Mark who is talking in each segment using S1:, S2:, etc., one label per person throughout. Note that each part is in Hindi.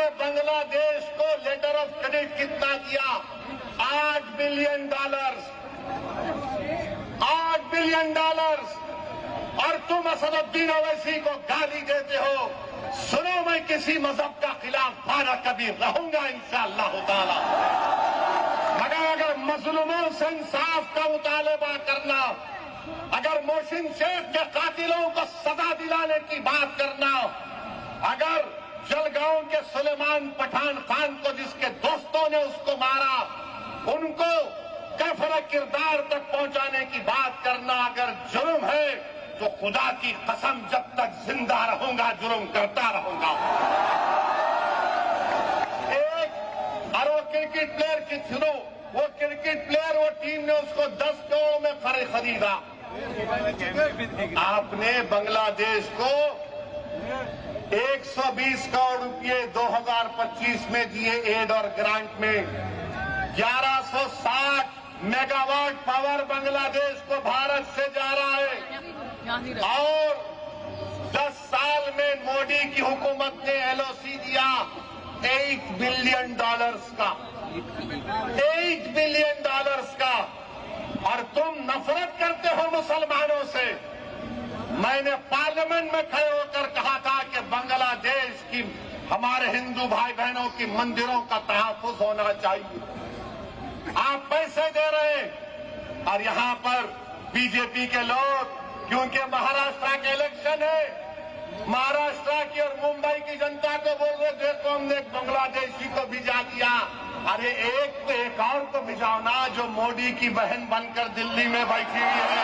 S1: ने बांग्लादेश को लेटर ऑफ क्रेडिट कितना दिया? $8 बिलियन। $8 बिलियन। और तुम असदुद्दीन ओवैसी को गाली देते हो। सुनो, मैं किसी मजहब का खिलाफ ना कभी रहूंगा इंशाअल्लाह ताला, मगर अगर मजलूमों से इंसाफ का मुतालबा करना, अगर मोहसिन शेख के कातिलों को सजा दिलाने की बात करना, अगर जलगांव के सुलेमान पठान खान को जिसके दोस्तों ने उसको मारा, उनको कफर किरदार तक पहुंचाने की बात करना अगर जुर्म है, तो खुदा की कसम जब तक जिंदा रहूंगा जुर्म करता रहूंगा। वो क्रिकेट प्लेयर की सुनो, वो क्रिकेट प्लेयर, वो टीम ने उसको 10 करोड़ में खरीदा। आपने बांग्लादेश को 120 करोड़ रुपए 2025 में दिए एड और ग्रांट में। 1160 मेगावाट पावर बांग्लादेश को भारत से जा रहा है। और 10 साल में मोदी की हुकूमत ने एलओसी दिया $8 बिलियन का। $8 बिलियन का। और तुम नफरत करते हो मुसलमानों से। मैंने पार्लियामेंट में खड़े होकर कहा था कि बांग्लादेश की हमारे हिंदू भाई बहनों की मंदिरों का तहफ्फुज होना चाहिए। आप पैसे दे रहे हैं और यहां पर बीजेपी के लोग, क्योंकि महाराष्ट्र के इलेक्शन है, महाराष्ट्र की और मुंबई की जनता को बोल रहे देखो हमने एक बांग्लादेशी को भिजा दिया। अरे एक और को भिजाओ ना, जो मोदी की बहन बनकर दिल्ली में बैठी हुई है।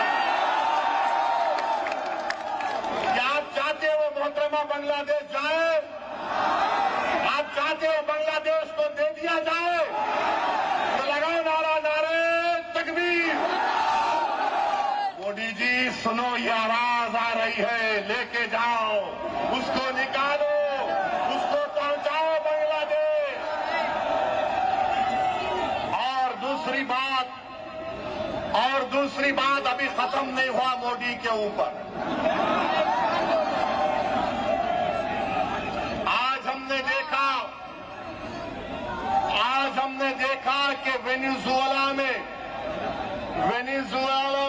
S1: क्या आप चाहते हो मोहतरमा बांग्लादेश जाए? आप चाहते हो बांग्लादेश को दे दिया जाए? तो लगाओ नारा, नारे तकबीर। मोदी जी सुनो, ये आवाज आ रही है, लेके जाओ, उसको निकालो, उसको पहुंचाओ बांग्लादेश। और दूसरी बात अभी खत्म नहीं हुआ मोदी के ऊपर। आज हमने देखा कि वेनेजुएला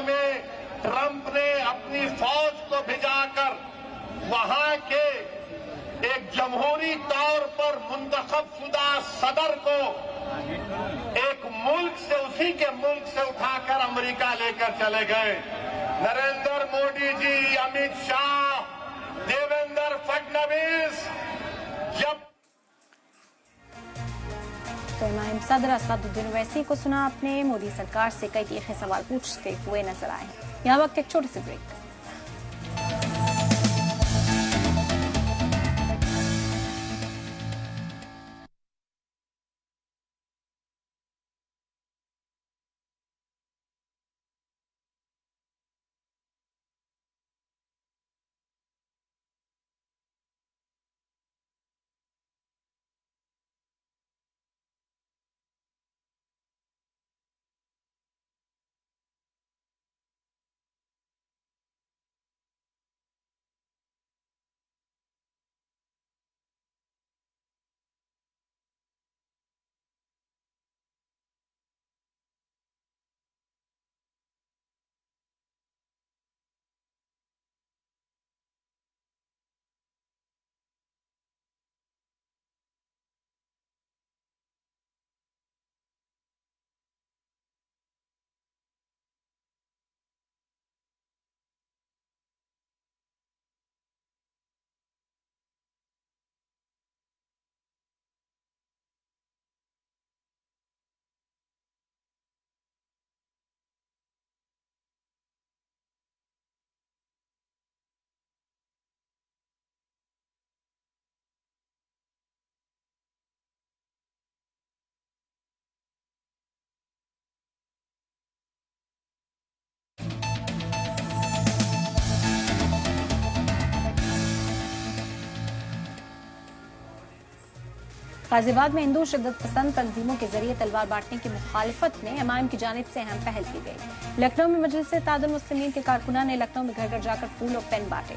S1: में ट्रंप ने अपनी फौज को भिजाकर वहां के एक जमहूरी तौर पर मुंतखब शुदा सदर को एक मुल्क से, उसी के मुल्क से उठाकर अमेरिका लेकर चले गए। नरेंद्र मोदी जी, अमित शाह, देवेंद्र फडणवीस जब
S2: तो इमाम सदर असदुद्दीन ओवैसी को सुना आपने। मोदी सरकार से कई तीखे सवाल पूछते हुए नजर आए हैं। यहाँ वक्त एक छोटे से ब्रेक। गाजियाबाद में हिंदू शिद्दत पसंद तंजीमों के जरिए तलवार बांटने की मुखालिफत में एमआईएम की जानिब से अहम पहल की गई। लखनऊ में मजलिस इत्तेहादुल मुस्लिमीन के कारकुनान ने लखनऊ में घर घर जाकर फूल और पेन बांटे।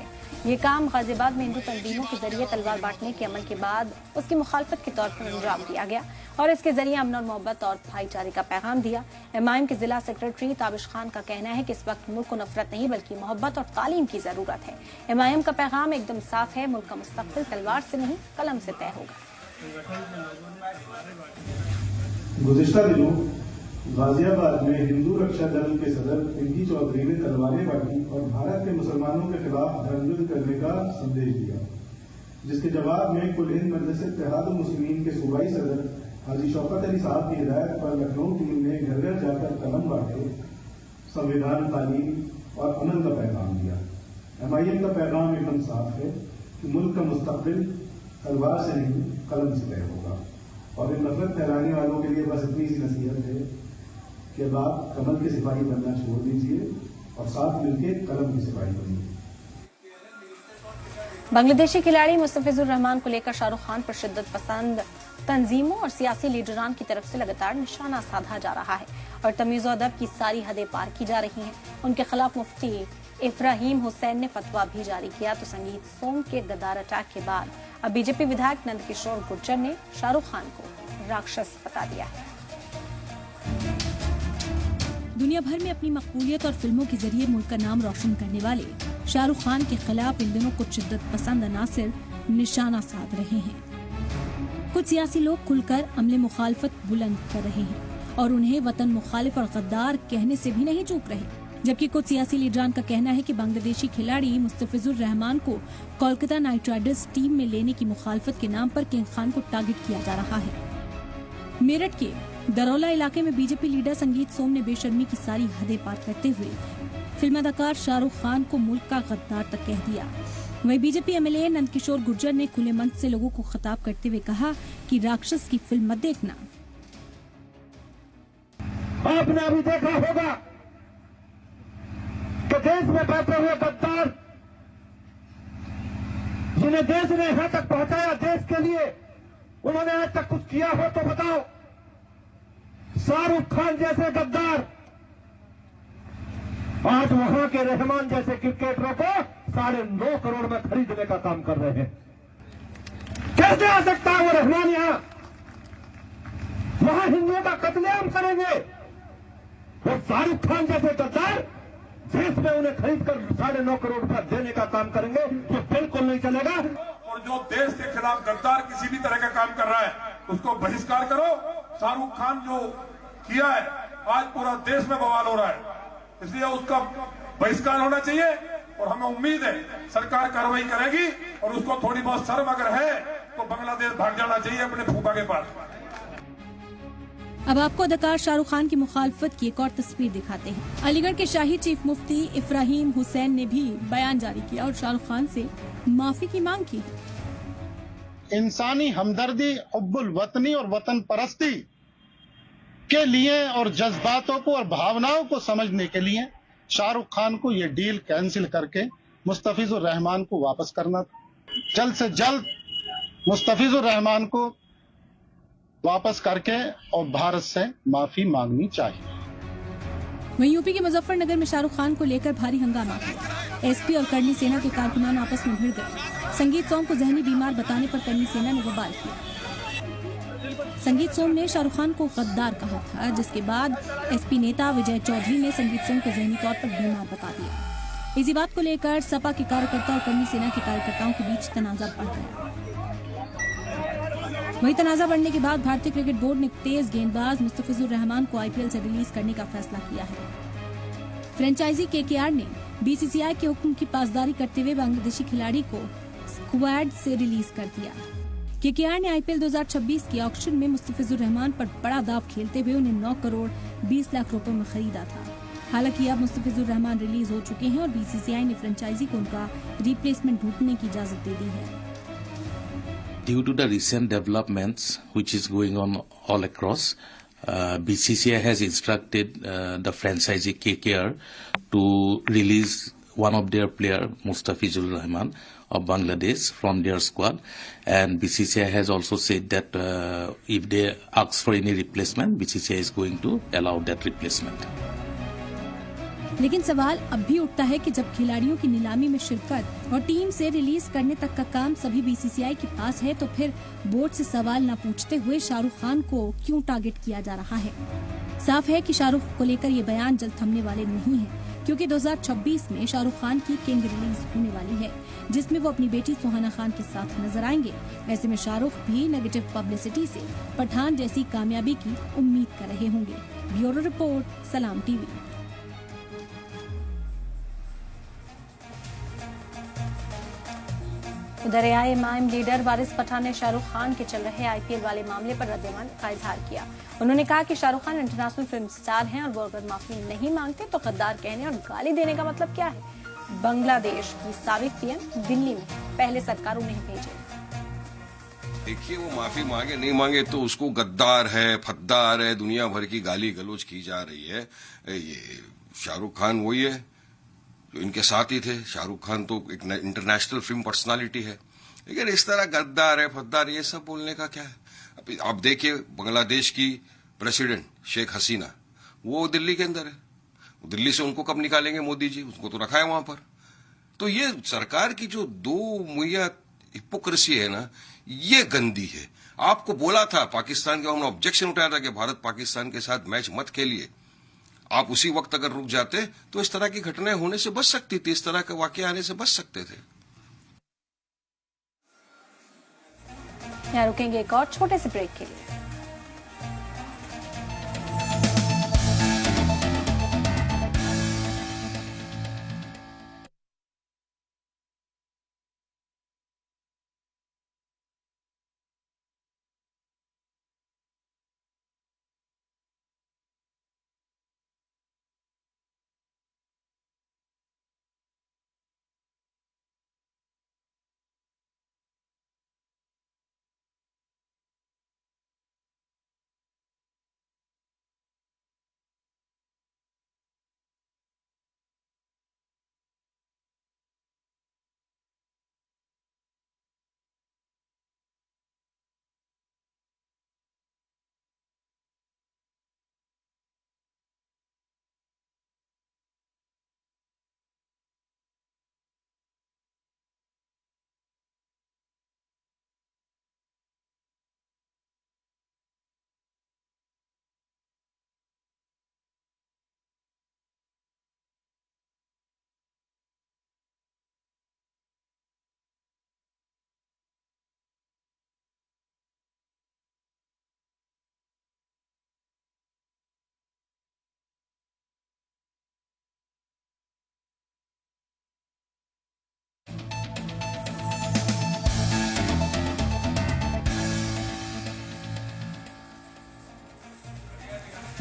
S2: ये काम गाजियाबाद में हिंदू तंजीमों के जरिए तलवार बांटने के अमल के बाद उसकी मुखालफत के तौर पर अंजाम दिया गया और इसके जरिए अमन और मोहब्बत और भाईचारे का पैगाम दिया। एमआईएम के जिला सेक्रेटरी ताबिश खान का कहना है कि इस वक्त मुल्क को नफरत नहीं बल्कि मोहब्बत और तालीम की जरूरत है। एमआईएम का पैगाम एकदम साफ है, मुल्क का मुस्तकबिल तलवार से नहीं कलम से तय होगा।
S3: गुज़िश्ता दिनों गाजियाबाद में हिंदू रक्षा दल के सदर पिंकी चौधरी ने तलवारें बांटी और भारत के मुसलमानों के खिलाफ धर्मयुद्ध करने का संदेश दिया, जिसके जवाब में कुल हिंद मजलिस इत्तेहादुल मुस्लिमीन के सूबाई सदर हाजी शौकत अली साहब की हिदायत पर लखनऊ टीम ने घर घर जाकर कलम बांटे, संविधान, तालीम और अमन का पैगाम दिया। एमआईएम का पैगाम एकदम साफ है कि मुल्क का मुस्तकबिल तलवार से नहीं कलम से तय होगा और इन नफरत फैलाने वालों के लिए बस इतनी सी नसीहत है कि अब आप कमल के सिपाही बनना छोड़ दीजिए और साथ मिलकर कलम के सिपाही बनिए।
S2: बांग्लादेशी खिलाड़ी मुस्तफिजुर रहमान को लेकर शाहरुख खान पर शिद्दत पसंद तंजीमों और सियासी लीडरान की तरफ से लगातार निशाना साधा जा रहा है और तमीज़ अदब की सारी हदें पार की जा रही हैं। उनके खिलाफ मुफ्ती इफ्राहीम हुसैन ने फतवा भी जारी किया तो संगीत सोम के गद्दार अटैक के बाद अब बीजेपी विधायक नंदकिशोर गुर्जर ने शाहरुख खान को राक्षस बता दिया है।
S4: दुनिया भर में अपनी मकबूलियत और फिल्मों के जरिए मुल्क का नाम रोशन करने वाले शाहरुख खान के खिलाफ इन दिनों कुछ शिद्दत पसंद अनासिर निशाना साध रहे हैं। कुछ सियासी लोग खुलकर अमले मुखालफत बुलंद कर रहे हैं और उन्हें वतन मुखालिफ और गद्दार कहने से भी नहीं चूक रहे, जबकि कुछ सियासी लीडरान का कहना है कि बांग्लादेशी खिलाड़ी मुस्तफिजुर रहमान को कोलकाता नाइट राइडर्स टीम में लेने की मुखालफत के नाम पर किंग खान को टारगेट किया जा रहा है। मेरठ के दरौला इलाके में बीजेपी लीडर संगीत सोम ने बेशर्मी की सारी हदें पार करते हुए फिल्म अदाकार शाहरुख खान को मुल्क का गद्दार तक कह दिया। वहीं बीजेपी एमएलए नंदकिशोर गुर्जर ने खुले मंच से लोगों को खिताब करते हुए कहा कि राक्षस की फिल्म मत देखना।
S5: आपने अभी देखा होगा कि देश में बैठे हुए गद्दार जिन्हें देश ने यहां तक पहुंचाया, देश के लिए उन्होंने आज तक कुछ किया हो तो बताओ। शाहरुख खान जैसे गद्दार आज वहां के रहमान जैसे क्रिकेटरों को 9.5 करोड़ में खरीदने का काम कर रहे हैं। कैसे आ सकता है वो रहमान यहां? वहां हिंदुओं का कत्लेआम करेंगे। वो शाहरुख खान जैसे गद्दार देश में उन्हें खरीदकर 9.5 करोड़ रुपया देने का काम करेंगे, जो बिल्कुल नहीं चलेगा।
S6: और जो देश के खिलाफ गद्दार किसी भी तरह का काम कर रहा है उसको बहिष्कार करो। शाहरुख खान जो किया है आज पूरा देश में बवाल हो रहा है, इसलिए उसका बहिष्कार होना चाहिए और हमें उम्मीद है सरकार कार्रवाई करेगी और उसको थोड़ी बहुत शर्म अगर है तो बांग्लादेश भाग जाना चाहिए अपने फूफा के पास।
S4: अब आपको अदाकार शाहरुख खान की मुखालफत की एक और तस्वीर दिखाते हैं। अलीगढ़ के शाही चीफ मुफ्ती इफ्राहीम हुसैन ने भी बयान जारी किया और शाहरुख खान से माफी की मांग की।
S7: इंसानी हमदर्दी, हुब्बुल वतनी और वतन परस्ती के लिए और जज्बातों को और भावनाओं को समझने के लिए शाहरुख खान को ये डील कैंसिल करके मुस्तफिजुर रहमान को वापस करना, जल्द से जल्द मुस्तफिजुर रहमान को वापस करके और भारत से माफी मांगनी चाहिए।
S4: वहीं यूपी के मुजफ्फरनगर में शाहरुख खान को लेकर भारी हंगामा हुआ। एसपी और करनी सेना के कारकुनान आपस में भिड़ गए। संगीत सोम को जहनी बीमार बताने पर करनी सेना ने बवाल किया। संगीत सोम ने शाहरुख खान को गद्दार कहा था, जिसके बाद एसपी नेता विजय चौधरी ने संगीत सोम को जहनी तौर पर बीमार बता दिया। इसी बात को लेकर सपा के कार्यकर्ता और करनी सेना के कार्यकर्ताओं के बीच तनाजा बढ़ गया। वहीं तनाजा बढ़ने के बाद भारतीय क्रिकेट बोर्ड ने तेज गेंदबाज मुस्तफिजुर रहमान को आईपीएल से रिलीज करने का फैसला किया है। फ्रेंचाइजी केकेआर ने बीसीसीआई के हुक्म की पासदारी करते हुए बांग्लादेशी खिलाड़ी को स्क्वाड से रिलीज कर दिया। केकेआर ने आईपीएल 2026 के ऑक्शन में मुस्तफिजुर रहमान पर बड़ा दाव खेलते हुए उन्हें 9 करोड़ 20 लाख रुपए में खरीदा था। हालांकि अब मुस्तफिजुर रहमान रिलीज हो चुके हैं और बीसीसीआई ने फ्रेंचाइजी को उनका रिप्लेसमेंट ढूंढने की इजाजत दे दी है।
S8: Due to the recent developments which is going on all across, BCCI has instructed the franchisee KKR to release one of their player, Mustafizur Rahman of Bangladesh, from their squad. And BCCI has also said that if they ask for any replacement, BCCI is going to allow that replacement.
S4: लेकिन सवाल अब भी उठता है कि जब खिलाड़ियों की नीलामी में शिरकत और टीम से रिलीज करने तक का काम सभी बीसीसीआई के पास है, तो फिर बोर्ड से सवाल न पूछते हुए शाहरुख खान को क्यों टारगेट किया जा रहा है। साफ है कि शाहरुख को लेकर ये बयान जल्द थमने वाले नहीं है, क्योंकि 2026 में शाहरुख खान की किंग रिलीज होने वाली है, जिसमें वो अपनी बेटी सुहाना खान के साथ नजर आएंगे। ऐसे में शाहरुख भी नेगेटिव पब्लिसिटी से पठान जैसी कामयाबी की उम्मीद कर रहे होंगे। ब्यूरो रिपोर्ट, सलाम टीवी।
S2: उधर एआईएमआईएम लीडर वारिस पठान ने शाहरुख खान के चल रहे आईपीएल वाले मामले पर रद्द-ए-अमल का इजहार किया। उन्होंने कहा कि Shahrukh Khan international film star हैं और वो अगर माफी नहीं मांगते तो गद्दार कहने और गाली देने का मतलब क्या है। बांग्लादेश की साबिक पीएम दिल्ली में पहले सरकार उन्हें भेजे।
S9: देखिए, वो माफी मांगे नहीं मांगे तो उसको गद्दार है, फद्दार है, दुनिया भर की गाली गलौज की जा रही है। ये शाहरुख खान वही है जो इनके साथ ही थे। शाहरुख खान तो एक इंटरनेशनल फिल्म पर्सनालिटी है, लेकिन इस तरह गद्दार है, फद्दार, ये सब बोलने का क्या है। आप देखिए, बांग्लादेश की प्रेसिडेंट शेख हसीना, वो दिल्ली के अंदर है। दिल्ली से उनको कब निकालेंगे मोदी जी? उसको तो रखा है वहां पर। तो ये सरकार की जो दो मुहैया हिपोक्रेसी है ना, ये गंदी है। आपको बोला था पाकिस्तान के, हमने ऑब्जेक्शन उठाया था कि भारत पाकिस्तान के साथ मैच मत खेलिए। आप उसी वक्त अगर रुक जाते तो इस तरह की घटनाएं होने से बच सकती थी, इस तरह के वाकये आने से बच सकते थे।
S2: यहाँ रुकेंगे एक और छोटे से ब्रेक के लिए।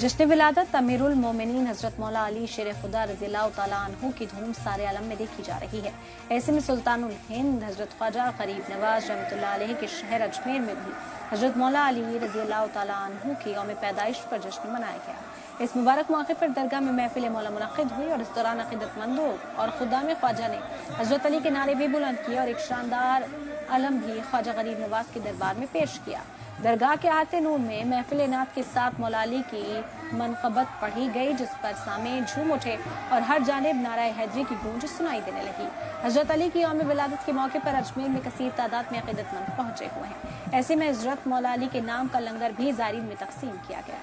S2: जश्न विलादत अमीरुल मोमिनीन हजरत मौला अली शेर खुदा रज़ियल्लाहु तआला अन्हु की धूम सारे आलम में देखी जा रही है। ऐसे में सुल्तानुल हिंद हजरत ख्वाजा गरीब नवाज रहमतुल्लाह अलैह के शहर अजमेर में भी हजरत मौला अली रज़ियल्लाहु तआला अन्हु की यौम पैदाइश पर जश्न मनाया गया। इस मुबारक मौके पर दरगाह में महफिल मौला मुनक़िद हुई और इस दौरान अक़ीदतमंदों और खुदाम ख्वाजा ने हजरत अली के नारे भी बुलंद किए और एक शानदार अलम भी ख्वाजा गरीब नवाज के दरबार में पेश किया। दरगाह के आते नूर में महफिल नात के साथ मौला अली की मनक़बत पढ़ी गई, जिस पर सामें झूम उठे और हर जानिब नारा हैदरी की गूंज सुनाई देने लगी। हजरत अली की यौम विलादत के मौके पर अजमेर में कसीर तादाद में अक़ीदतमंद पहुंचे हुए हैं। ऐसे में हजरत मौला अली के नाम का लंगर भी ज़ायरीन में तक़सीम किया गया।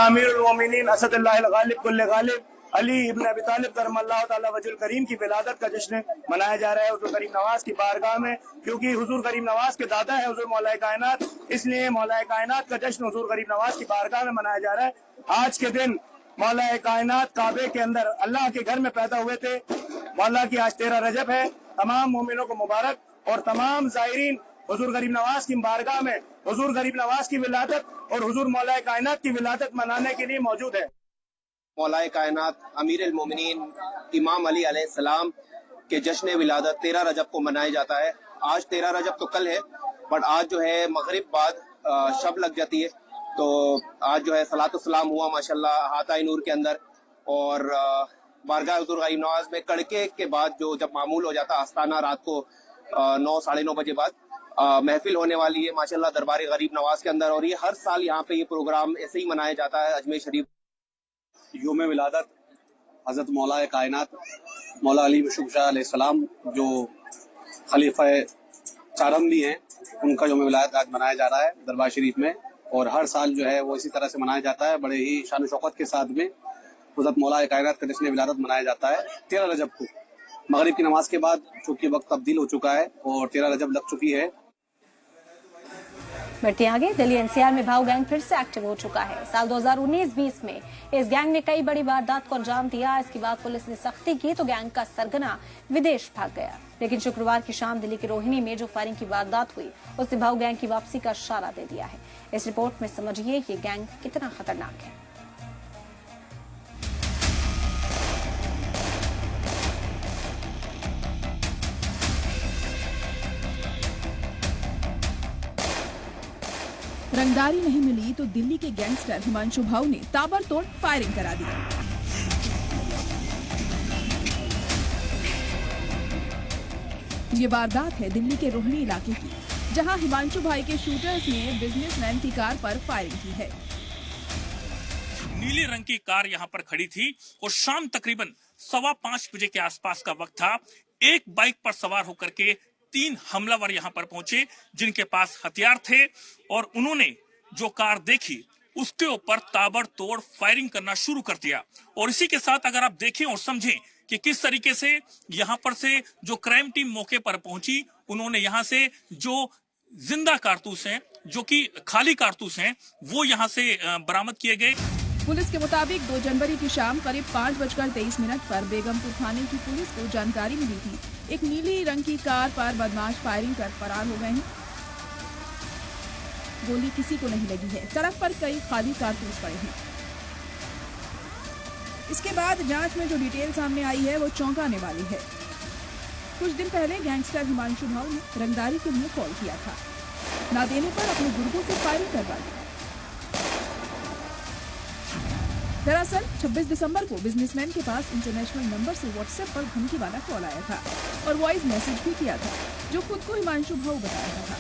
S10: अमीरुल मोमिनीन असदुल्लाहिल गालिब कुल्ले गालिब अली इब्न अबी तालिब करमल्लाहु तआला वजहुल करीम की विलादत का जश्न मनाया जा रहा है हुजूर करीम नवाज की बारगाह में, क्योंकि हुजूर करीम नवाज के दादा है हुजूर मौलाए कायनात, इसलिए मौलाए कायनात का जश्न हुजूर करीम नवाज की बारगाह में मनाया जा रहा है। आज के दिन मौलाए कायनात काबे के अंदर अल्लाह के घर में पैदा हुए थे। मौला की आज 13 रजब है। तमाम मोमिनों को मुबारक और तमाम ज़ायरीन हुजूर गरीब नवाज की बारगाह में हुजूर गरीब नवाज की विलादत और हुजूर मौलाए कायनात की विलादत मनाने के लिए मौजूद है।
S11: मौलाए कायनात अमीरुल मोमिनीन इमाम अली अलैहिस्सलाम के जश्न विलादत 13 रजब को मनाया जाता है। आज 13 रजब तो कल है, बट आज जो है मगरिब बाद शब लग जाती है, तो आज जो है सलातो सलाम हुआ माशाल्लाह हाताए नूर के अंदर, और बारगाह हुजूर गरीब नवाज में कड़के के बाद जो जब मामूल हो जाता आस्ताना रात को 9 साढ़े 9 बजे बाद महफिल होने वाली है माशाल्लाह दरबार गरीब नवाज के अंदर। और ये हर साल यहाँ पे ये प्रोग्राम ऐसे ही मनाया जाता है अजमेर शरीफ।
S12: योम विलादत हजरत मौला कायनात मौला अली मशूक शाह अलैहिस्सलाम जो खलीफा चारम भी हैं, उनका योम विलादत आज मनाया जा रहा है दरबार शरीफ में। और हर साल जो है वो इसी तरह से मनाया जाता है, बड़े ही शान शौकत के साथ में हजरत मौला कायनात का जश्न विलादत मनाया जाता है 13 रजब को मगरिब की नमाज के बाद, चूंकि वक्त तब्दील हो चुका है और 13 रजब लग चुकी है।
S2: बढ़ते आगे, दिल्ली एनसीआर में भाऊ गैंग फिर से एक्टिव हो चुका है। साल 2019-20 में इस गैंग ने कई बड़ी वारदात को अंजाम दिया। इसके बाद पुलिस ने सख्ती की तो गैंग का सरगना विदेश भाग गया। लेकिन शुक्रवार की शाम दिल्ली के रोहिणी में जो फायरिंग की वारदात हुई उसने भाऊ गैंग की वापसी का इशारा दे दिया है। इस रिपोर्ट में समझिए ये गैंग कितना खतरनाक है।
S13: रंगदारी नहीं मिली तो दिल्ली के गैंगस्टर हिमांशु भाऊ ने ताबड़तोड़ फायरिंग करा दी। ये वारदात है दिल्ली के रोहिणी इलाके की, जहां हिमांशु भाई के शूटर्स ने बिजनेसमैन की कार पर फायरिंग की है।
S14: नीले रंग की कार यहां पर खड़ी थी और शाम तकरीबन 5:15 बजे के आसपास का वक्त था। एक बाइक पर सवार होकर के 3 हमलावर यहां पर पहुंचे जिनके पास हथियार थे और उन्होंने जो कार देखी उसके ऊपर ताबड़तोड़ फायरिंग करना शुरू कर दिया। और इसी के साथ अगर आप देखें और समझें कि किस तरीके से यहां पर से जो क्राइम टीम मौके पर पहुंची, उन्होंने यहां से जो जिंदा कारतूस हैं, जो कि खाली कारतूस हैं, वो यहां से बरामद किए गए।
S13: पुलिस के मुताबिक 2 जनवरी की शाम करीब 5:23 पर बेगमपुर थाने की पुलिस को जानकारी मिली थी एक नीली रंग की कार पर बदमाश फायरिंग कर फरार हो गए हैं। गोली किसी को नहीं लगी है। सड़क पर कई खाली कारतूस पड़े हैं। इसके बाद जांच में जो डिटेल सामने आई है वो चौंकाने वाली है। कुछ दिन पहले गैंगस्टर हिमांशु भाऊ ने रंगदारी के लिए कॉल किया था, ना देने पर अपने गुर्गों से फायरिंग करवा दी। दरअसल 26 दिसंबर को बिजनेसमैन के पास इंटरनेशनल नंबर से व्हाट्सएप पर धमकी वाला कॉल आया था और वॉइस मैसेज भी किया था, जो खुद को हिमांशु भाऊ बता रहा था।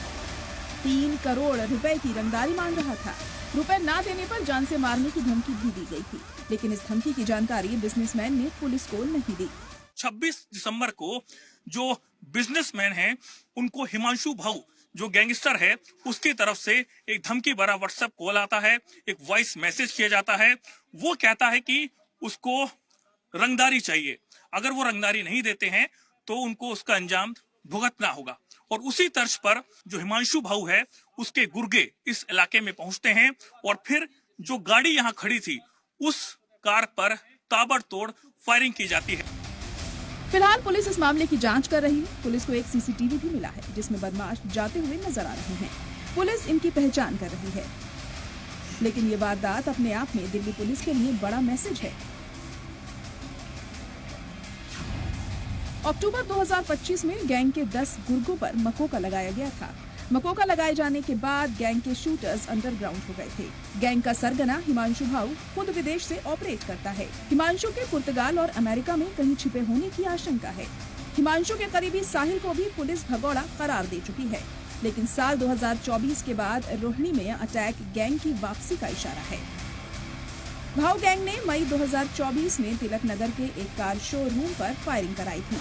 S13: 3 करोड़ रुपए की रंगदारी मांग रहा था। रुपए ना देने पर जान से मारने की धमकी भी दी गई थी, लेकिन इस धमकी की जानकारी बिजनेसमैन ने पुलिस को नहीं दी।
S14: 26 दिसंबर को जो बिजनेसमैन हैं उनको हिमांशु भाऊ जो गैंगस्टर है उसकी तरफ से एक धमकी भरा व्हाट्सएप कॉल आता है, एक वॉइस मैसेज किया जाता है। वो कहता है कि उसको रंगदारी चाहिए, अगर वो रंगदारी नहीं देते हैं तो उनको उसका अंजाम भुगतना होगा। और उसी तर्ज पर जो हिमांशु भाऊ है उसके गुर्गे इस इलाके में पहुंचते हैं और फिर जो गाड़ी यहाँ खड़ी थी उस कार पर ताबड़तोड़ फायरिंग की जाती है।
S13: फिलहाल पुलिस इस मामले की जांच कर रही है। पुलिस को एक सीसीटीवी भी मिला है जिसमें बदमाश जाते हुए नजर आ रहे हैं। पुलिस इनकी पहचान कर रही है। लेकिन ये वारदात अपने आप में दिल्ली पुलिस के लिए बड़ा मैसेज है। अक्टूबर 2025 में गैंग के 10 गुर्गों पर मकोका लगाया गया था। मकोका लगाए जाने के बाद गैंग के शूटर्स अंडरग्राउंड हो गए थे। गैंग का सरगना हिमांशु भाऊ खुद विदेश से ऑपरेट करता है। हिमांशु के पुर्तगाल और अमेरिका में कहीं छिपे होने की आशंका है। हिमांशु के करीबी साहिल को भी पुलिस भगौड़ा करार दे चुकी है। लेकिन साल 2024 के बाद रोहिणी में अटैक गैंग की वापसी का इशारा है। भाऊ गैंग ने मई 2024 में तिलक नगर के एक कार शोरूम पर फायरिंग कराई थी।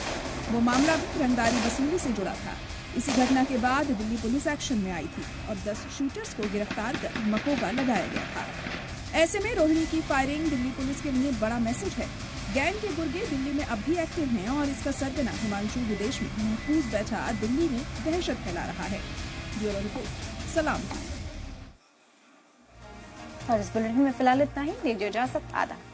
S13: वो मामला भी रंगदारी वसूली से जुड़ा था। इसी घटना के बाद दिल्ली पुलिस एक्शन में आई थी और 10 शूटर्स को गिरफ्तार कर मकोका लगाया गया था। ऐसे में रोहिणी की फायरिंग दिल्ली पुलिस के लिए बड़ा मैसेज है। गैंग के गुर्गे दिल्ली में अब भी एक्टिव हैं और इसका सरगना हिमांशु विदेश में महफूज बैठा दिल्ली में दहशत फैला रहा है। ब्यूरो रिपोर्ट, सलाम।
S2: और इस बुलेटिन में फिलहाल इतना ही। दीजिए इजाजत। आदाब।